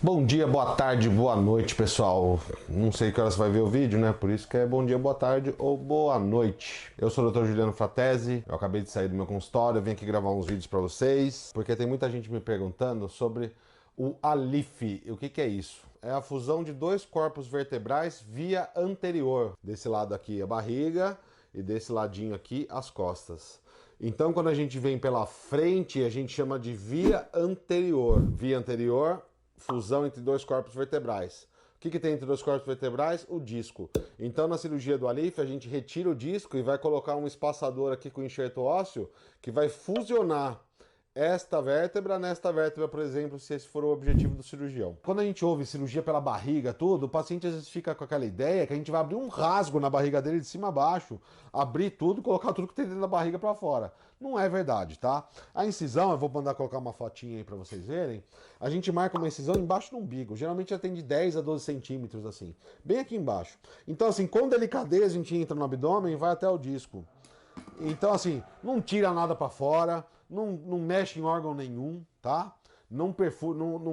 Bom dia, boa tarde, boa noite, pessoal. Não sei que horas você vai ver o vídeo, né? Por isso que é bom dia, boa tarde ou boa noite. Eu sou o Dr. Juliano Fratesi, eu acabei de sair do meu consultório, eu vim aqui gravar uns vídeos pra vocês, porque tem muita gente me perguntando sobre o ALIF. O que é isso? É a fusão de dois corpos vertebrais via anterior. Desse lado aqui a barriga e desse ladinho aqui as costas. Então, quando a gente vem pela frente, a gente chama de via anterior. Via anterior, fusão entre dois corpos vertebrais. O que tem entre dois corpos vertebrais? O disco. Então, na cirurgia do ALIF, a gente retira o disco e vai colocar um espaçador aqui com enxerto ósseo que vai fusionar esta vértebra nesta vértebra, por exemplo, se esse for o objetivo do cirurgião. Quando a gente ouve cirurgia pela barriga, tudo, o paciente às vezes fica com aquela ideia que a gente vai abrir um rasgo na barriga dele de cima a baixo, abrir tudo e colocar tudo que tem dentro da barriga para fora. Não é verdade, tá? A incisão, eu vou mandar colocar uma fotinha aí para vocês verem, a gente marca uma incisão embaixo do umbigo, geralmente já tem de 10 a 12 centímetros, assim, bem aqui embaixo. Então, assim, com delicadeza a gente entra no abdômen e vai até o disco. Então, assim, não tira nada para fora, não mexe em órgão nenhum, tá? Não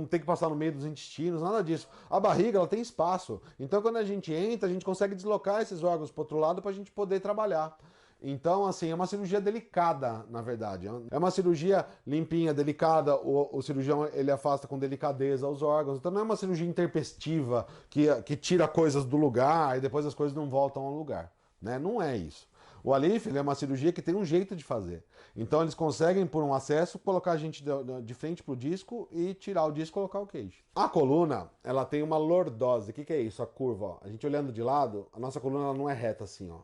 tem que passar no meio dos intestinos, nada disso. A barriga, ela tem espaço. Então, quando a gente entra, a gente consegue deslocar esses órgãos para outro lado para a gente poder trabalhar. Então, assim, é uma cirurgia delicada, na verdade. É uma cirurgia limpinha, delicada. O cirurgião, ele afasta com delicadeza os órgãos. Então, não é uma cirurgia intempestiva que tira coisas do lugar e depois as coisas não voltam ao lugar, né? Não é isso. O ALIF é uma cirurgia que tem um jeito de fazer. Então eles conseguem, por um acesso, colocar a gente de frente para o disco e tirar o disco e colocar o queijo. A coluna, ela tem uma lordose. O que é isso? A curva, ó. A gente olhando de lado, a nossa coluna ela não é reta assim, ó.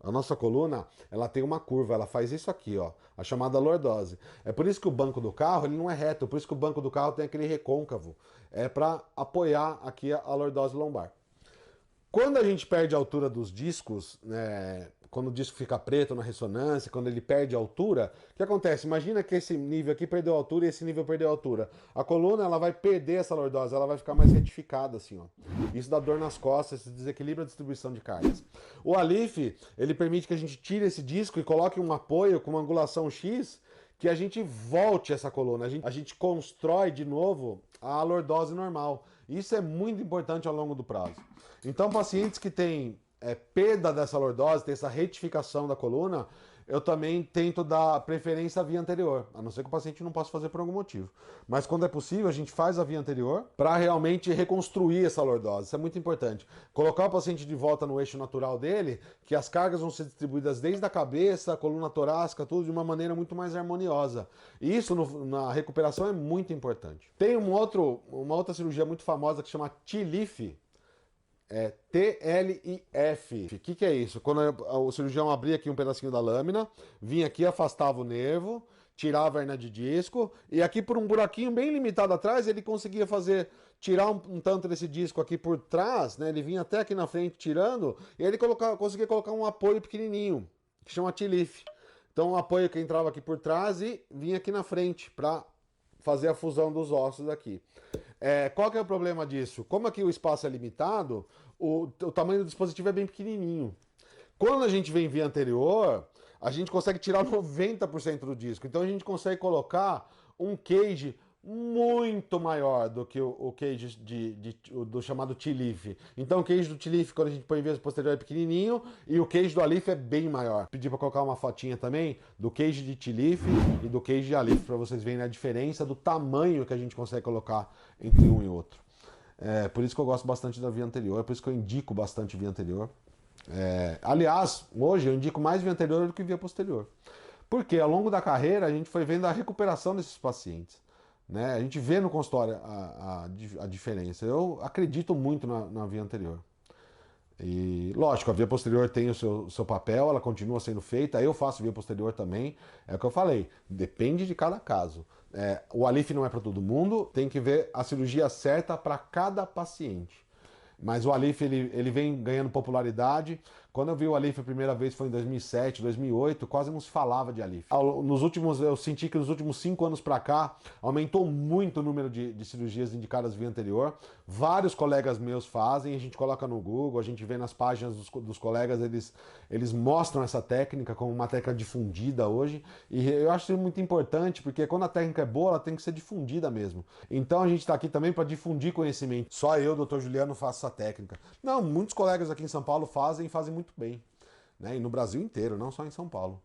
A nossa coluna, ela tem uma curva, ela faz isso aqui, ó, a chamada lordose. É por isso que o banco do carro, ele não é reto, por isso que o banco do carro tem aquele recôncavo. É para apoiar aqui a lordose lombar. Quando a gente perde a altura dos discos, né, quando o disco fica preto na ressonância, quando ele perde a altura, o que acontece? Imagina que esse nível aqui perdeu a altura e esse nível perdeu a altura. A coluna ela vai perder essa lordose, ela vai ficar mais retificada assim, ó. Isso dá dor nas costas, isso desequilibra a distribuição de cargas. O ALIF, ele permite que a gente tire esse disco e coloque um apoio com uma angulação X, que a gente volte essa coluna, a gente constrói de novo a lordose normal. Isso é muito importante ao longo do prazo. Então, pacientes que têm perda dessa lordose, tem essa retificação da coluna, eu também tento dar preferência à via anterior, a não ser que o paciente não possa fazer por algum motivo. Mas quando é possível, a gente faz a via anterior para realmente reconstruir essa lordose. Isso é muito importante. Colocar o paciente de volta no eixo natural dele, que as cargas vão ser distribuídas desde a cabeça, a coluna torácica, tudo de uma maneira muito mais harmoniosa. E isso na recuperação é muito importante. Tem uma outra cirurgia muito famosa que chama TLIF, TLIF. O que é isso? Quando o cirurgião abria aqui um pedacinho da lâmina, vinha aqui, afastava o nervo, tirava a hernia de disco, e aqui por um buraquinho bem limitado atrás, ele conseguia tirar um tanto desse disco aqui por trás, né? Ele vinha até aqui na frente tirando, e aí ele conseguia colocar um apoio pequenininho, que chama TLIF. Então um apoio que entrava aqui por trás e vinha aqui na frente, para fazer a fusão dos ossos aqui. Qual que é o problema disso? Como aqui o espaço é limitado, o tamanho do dispositivo é bem pequenininho. Quando a gente vem via anterior, a gente consegue tirar 90% do disco. Então a gente consegue colocar um cage muito maior do que o cage do chamado TLIF. Então o cage do TLIF, quando a gente põe em via posterior, é pequenininho, e o cage do ALIF é bem maior. Pedi para colocar uma fotinha também do cage de TLIF e do cage de ALIF, para vocês verem a diferença do tamanho que a gente consegue colocar entre um e outro. Por isso que eu gosto bastante da via anterior, é por isso que eu indico bastante via anterior. Aliás, hoje eu indico mais via anterior do que via posterior. Porque ao longo da carreira a gente foi vendo a recuperação desses pacientes. Né? A gente vê no consultório a diferença. Eu acredito muito na via anterior. E, lógico, a via posterior tem o seu papel, ela continua sendo feita. Eu faço via posterior também. É o que eu falei, depende de cada caso. O ALIF não é para todo mundo, tem que ver a cirurgia certa para cada paciente. Mas o ALIF ele vem ganhando popularidade. Quando eu vi o Alif a primeira vez foi em 2007, 2008, quase não se falava de Alif. Eu senti que nos últimos 5 anos para cá, aumentou muito o número de cirurgias indicadas via anterior. Vários colegas meus fazem, a gente coloca no Google, a gente vê nas páginas dos colegas, eles mostram essa técnica como uma técnica difundida hoje. E eu acho isso muito importante, porque quando a técnica é boa, ela tem que ser difundida mesmo. Então a gente está aqui também para difundir conhecimento. Só eu, doutor Juliano, faço essa técnica. Não, muitos colegas aqui em São Paulo fazem e fazem muito bem. Né? E no Brasil inteiro, não só em São Paulo.